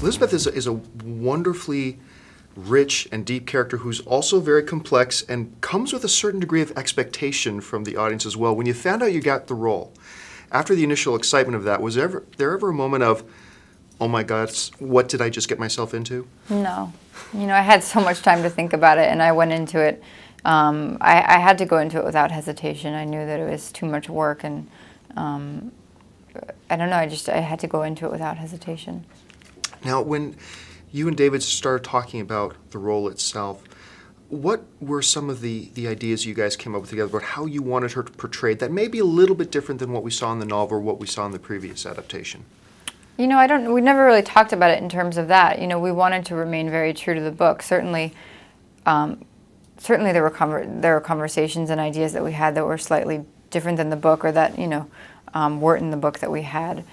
Elizabeth is a wonderfully rich and deep character who's also very complex and comes with a certain degree of expectation from the audience as well. When you found out you got the role, after the initial excitement of that, was there ever a moment of, oh my God, what did I just get myself into? No. You know, I had so much time to think about it, and I went into it. I had to go into it without hesitation. I knew that it was too much work, and I don't know, I had to go into it without hesitation. Now, when you and David started talking about the role itself, what were some of the ideas you guys came up with together about how you wanted her to portray that may be a little bit different than what we saw in the novel or what we saw in the previous adaptation? You know, we never really talked about it in terms of that. You know, we wanted to remain very true to the book. Certainly there were conversations and ideas that we had that were slightly different than the book, or that, you know, weren't in the book that we had.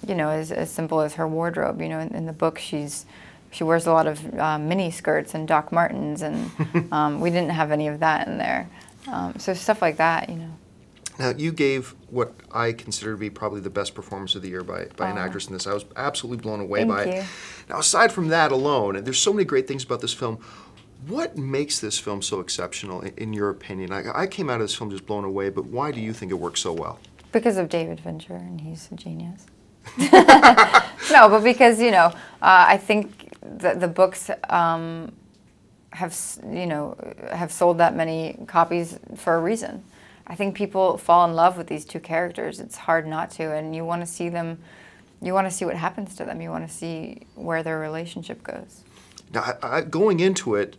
You know, as simple as her wardrobe. You know, in the book she wears a lot of mini skirts and Doc Martens, and we didn't have any of that in there. So stuff like that, you know. Now, you gave what I consider to be probably the best performance of the year by an actress in this. I was absolutely blown away by it. Now, aside from that alone, and there's so many great things about this film, what makes this film so exceptional, in your opinion? I came out of this film just blown away, but why do you think it works so well? Because of David Fincher, and he's a genius. No, but because, you know, I think that the books have sold that many copies for a reason. I think people fall in love with these two characters. It's hard not to, and you want to see them, you want to see what happens to them. You want to see where their relationship goes. Now, going into it,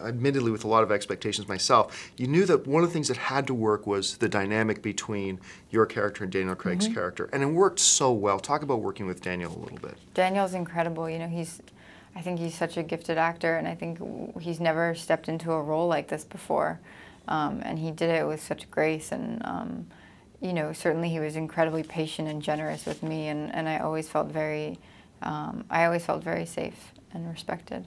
admittedly with a lot of expectations myself, you knew that one of the things that had to work was the dynamic between your character and Daniel Craig's character, and it worked so well. Talk about working with Daniel a little bit. Daniel's incredible. You know, I think he's such a gifted actor, and I think he's never stepped into a role like this before. And he did it with such grace, and you know, certainly he was incredibly patient and generous with me, and I always felt very safe and respected.